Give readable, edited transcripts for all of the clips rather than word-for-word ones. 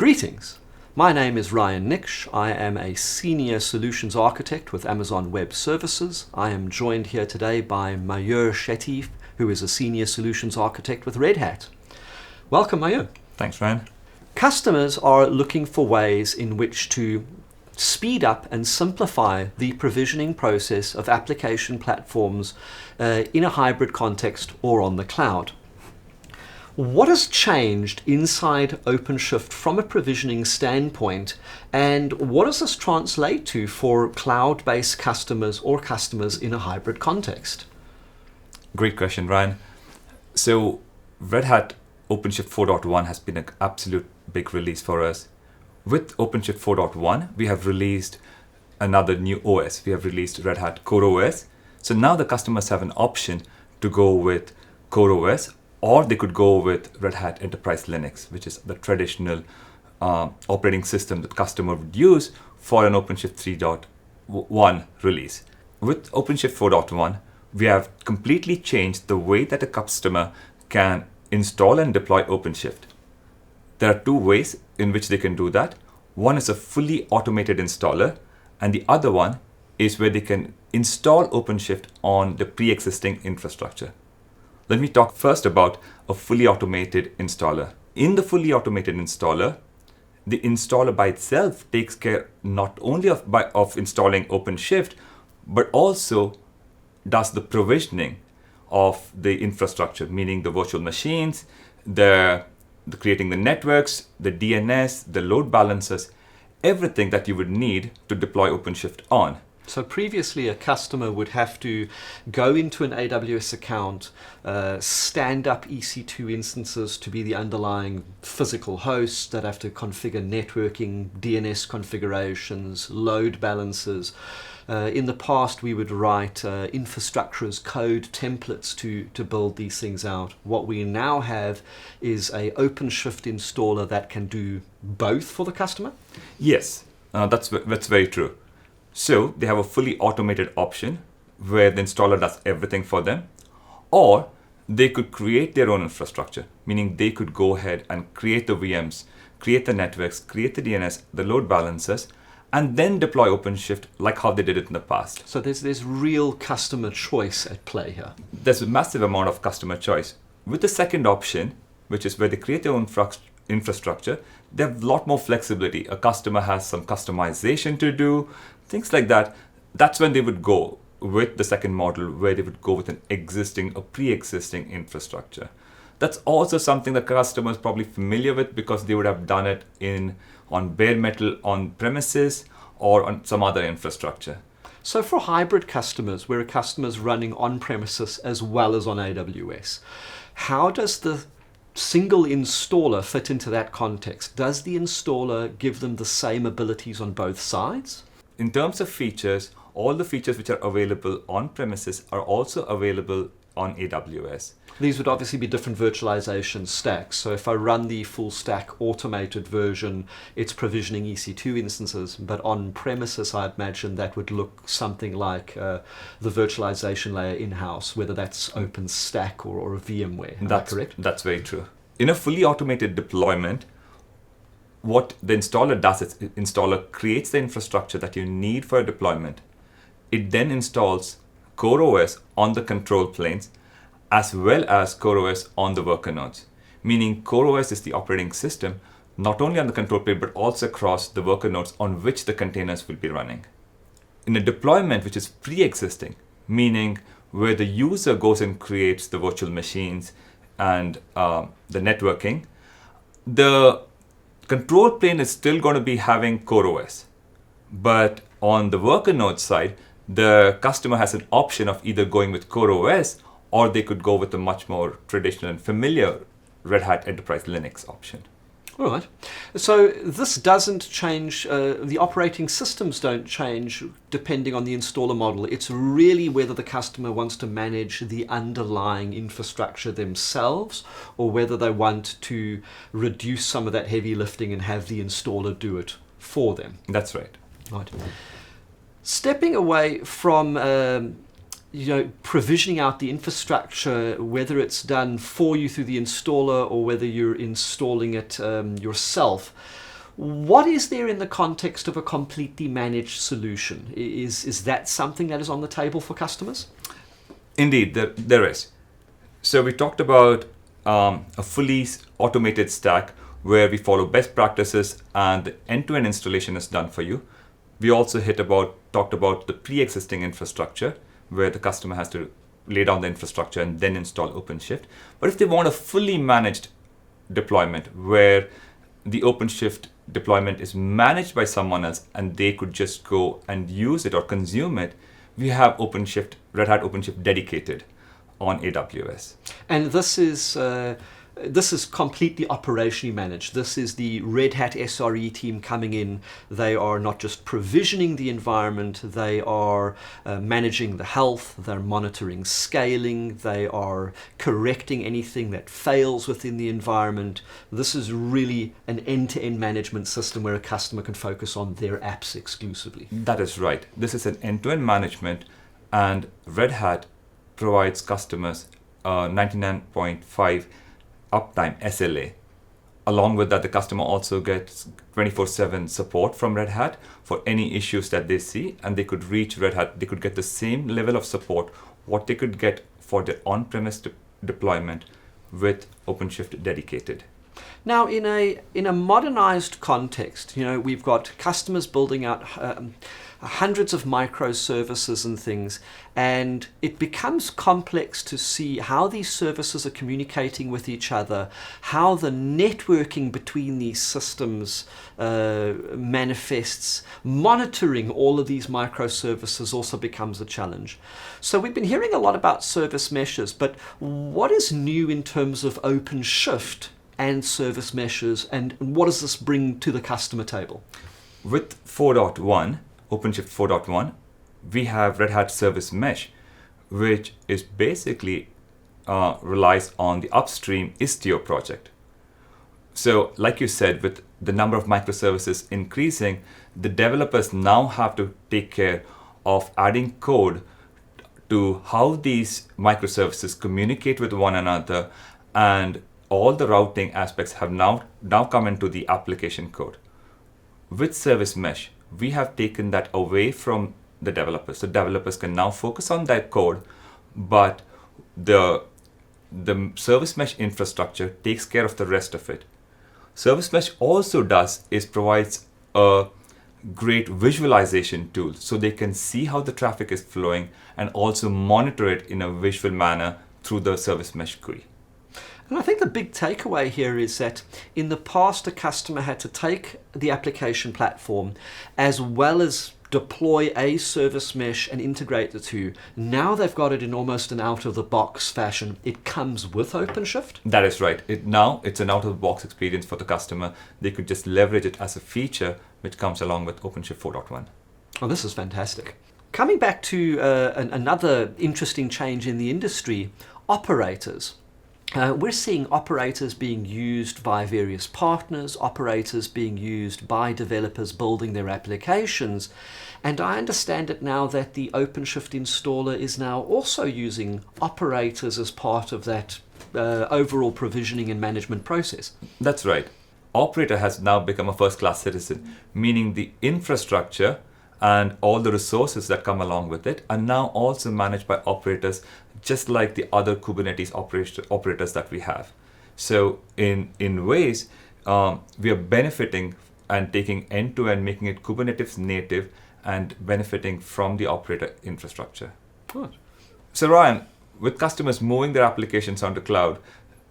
Greetings. My name is Ryan Nix. I am a Senior Solutions Architect with Amazon Web Services. I am joined here today by Mayur Shetty, who is a Senior Solutions Architect with Red Hat. Welcome, Mayur. Thanks, Ryan. Customers are looking for ways in which to speed up and simplify the provisioning process of application platforms in a hybrid context or on the cloud. What has changed inside OpenShift from a provisioning standpoint, and what does this translate to for cloud-based customers or customers in a hybrid context? Great question, Ryan. So Red Hat OpenShift 4.1 has been an absolute big release for us. With OpenShift 4.1, we have released another new OS. We have released Red Hat CoreOS. So now the customers have an option to go with CoreOS, or they could go with Red Hat Enterprise Linux, which is the traditional operating system that customer would use for an OpenShift 3.1 release. With OpenShift 4.1, we have completely changed the way that a customer can install and deploy OpenShift. There are two ways in which they can do that. One is a fully automated installer, and the other one is where they can install OpenShift on the pre-existing infrastructure. Let me talk first about a fully automated installer. In the fully automated installer, the installer by itself takes care not only of installing OpenShift, but also does the provisioning of the infrastructure, meaning the virtual machines, the creating the networks, the DNS, the load balancers, everything that you would need to deploy OpenShift on. So previously, a customer would have to go into an AWS account, stand up EC2 instances to be the underlying physical hosts that have to configure networking, DNS configurations, load balancers. In the past, we would write infrastructure as code templates to build these things out. What we now have is a OpenShift installer that can do both for the customer? Yes, that's very true. So they have a fully automated option where the installer does everything for them, or they could create their own infrastructure, meaning they could go ahead and create the VMs, create the networks, create the DNS, the load balancers, and then deploy OpenShift like how they did it in the past. So there's real customer choice at play here. There's a massive amount of customer choice. With the second option, which is where they create their own infrastructure, they have a lot more flexibility. A customer has some customization to do, things like that. That's when they would go with the second model, where they would go with a pre-existing infrastructure. That's also something the customer is probably familiar with because they would have done it on bare metal on premises or on some other infrastructure. So for hybrid customers, where a customer is running on premises as well as on AWS, how does the single installer fit into that context? Does the installer give them the same abilities on both sides? In terms of features, all the features which are available on premises are also available on AWS. These would obviously be different virtualization stacks. So if I run the full stack automated version, it's provisioning EC2 instances, but on premises, I imagine that would look something like the virtualization layer in-house, whether that's OpenStack or a VMware. Am I correct? That's very true. In a fully automated deployment, what the installer does is installer creates the infrastructure that you need for a deployment. It then installs CoreOS on the control planes as well as CoreOS on the worker nodes. Meaning CoreOS is the operating system not only on the control plane but also across the worker nodes on which the containers will be running. In a deployment which is pre-existing, meaning where the user goes and creates the virtual machines and the networking, the control plane is still going to be having CoreOS. But on the worker node side, the customer has an option of either going with CoreOS or they could go with a much more traditional and familiar Red Hat Enterprise Linux option. All right. So this doesn't change, the operating systems don't change depending on the installer model. It's really whether the customer wants to manage the underlying infrastructure themselves or whether they want to reduce some of that heavy lifting and have the installer do it for them. That's right. Right. Stepping away from provisioning out the infrastructure, whether it's done for you through the installer or whether you're installing it yourself, What is there in the context of a completely managed solution? Is that something that is on the table for customers? Indeed, there is. So we talked about a fully automated stack where we follow best practices and the end-to-end installation is done for you. We also talked about the pre-existing infrastructure where the customer has to lay down the infrastructure and then install OpenShift. But if they want a fully managed deployment where the OpenShift deployment is managed by someone else and they could just go and use it or consume it, we have OpenShift, Red Hat OpenShift Dedicated on AWS. And this is completely operationally managed. This is the Red Hat SRE team coming in. They are not just provisioning the environment, they are managing the health, they're monitoring scaling, they are correcting anything that fails within the environment. This is really an end-to-end management system where a customer can focus on their apps exclusively. That is right. This is an end-to-end management, and Red Hat provides customers 99.5 uptime SLA. Along with that, the customer also gets 24/7 support from Red Hat for any issues that they see, and they could reach Red Hat. They could get the same level of support what they could get for their on-premise deployment with OpenShift Dedicated. Now, in a modernized context, we've got customers building out hundreds of microservices and things, and it becomes complex to see how these services are communicating with each other, how the networking between these systems manifests. Monitoring all of these microservices also becomes a challenge. So we've been hearing a lot about service meshes, but what is new in terms of OpenShift and service meshes, and what does this bring to the customer table? With 4.1, OpenShift 4.1, we have Red Hat Service Mesh, which is basically relies on the upstream Istio project. So like you said, with the number of microservices increasing, the developers now have to take care of adding code to how these microservices communicate with one another, and all the routing aspects have now come into the application code. With Service Mesh, we have taken that away from the developers. So developers can now focus on their code, but the Service Mesh infrastructure takes care of the rest of it. Service Mesh also provides a great visualization tool, so they can see how the traffic is flowing and also monitor it in a visual manner through the Service Mesh GUI. And I think the big takeaway here is that in the past, a customer had to take the application platform as well as deploy a service mesh and integrate the two. Now they've got it in almost an out-of-the-box fashion. It comes with OpenShift. That is right. Now it's an out-of-the-box experience for the customer. They could just leverage it as a feature which comes along with OpenShift 4.1. Oh, this is fantastic. Coming back to another interesting change in the industry, operators. We're seeing operators being used by various partners, operators being used by developers building their applications, and I understand it now that the OpenShift installer is now also using operators as part of that overall provisioning and management process. That's right. Operator has now become a first-class citizen, meaning the infrastructure and all the resources that come along with it are now also managed by operators, just like the other Kubernetes operators that we have. So in ways, we are benefiting and taking end-to-end, making it Kubernetes native and benefiting from the operator infrastructure. Good. So Ryan, with customers moving their applications onto cloud,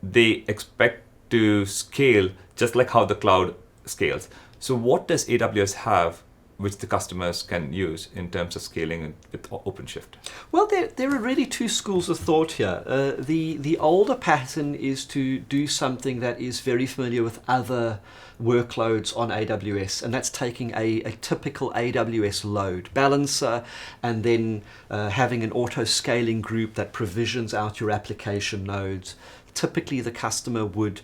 they expect to scale just like how the cloud scales. So what does AWS have which the customers can use in terms of scaling with OpenShift? Well, there are really two schools of thought here. The older pattern is to do something that is very familiar with other workloads on AWS, and that's taking a typical AWS load balancer and then having an auto-scaling group that provisions out your application nodes. Typically, the customer would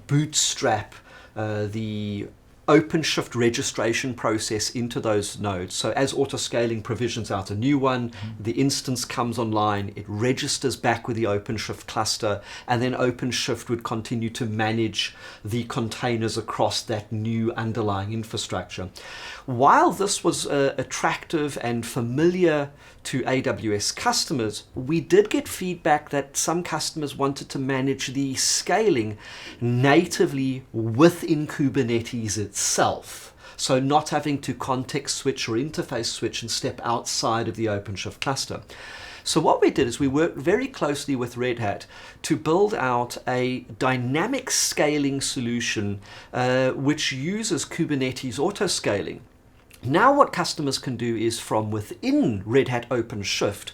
bootstrap the OpenShift registration process into those nodes. So as autoscaling provisions out a new one, the instance comes online, it registers back with the OpenShift cluster, and then OpenShift would continue to manage the containers across that new underlying infrastructure. While this was attractive and familiar to AWS customers, we did get feedback that some customers wanted to manage the scaling natively within Kubernetes itself. So not having to context switch or interface switch and step outside of the OpenShift cluster. So what we did is we worked very closely with Red Hat to build out a dynamic scaling solution which uses Kubernetes autoscaling. Now what customers can do is from within Red Hat OpenShift,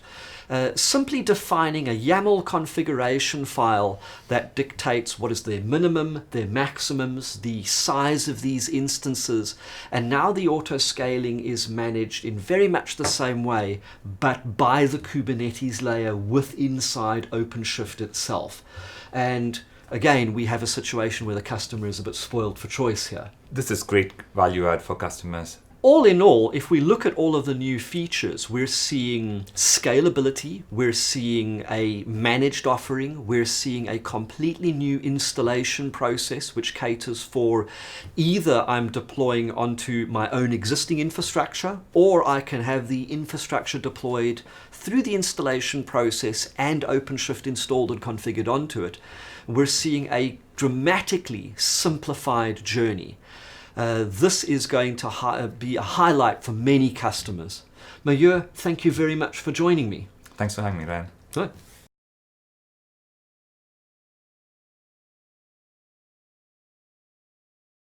simply defining a YAML configuration file that dictates what is their minimum, their maximums, the size of these instances, and now the autoscaling is managed in very much the same way, but by the Kubernetes layer inside OpenShift itself. And again, we have a situation where the customer is a bit spoiled for choice here. This is great value add for customers. All in all, if we look at all of the new features, we're seeing scalability, we're seeing a managed offering, we're seeing a completely new installation process which caters for either I'm deploying onto my own existing infrastructure, or I can have the infrastructure deployed through the installation process and OpenShift installed and configured onto it. We're seeing a dramatically simplified journey. This is going to be a highlight for many customers. Mayur, thank you very much for joining me. Thanks for having me, Ryan. Right.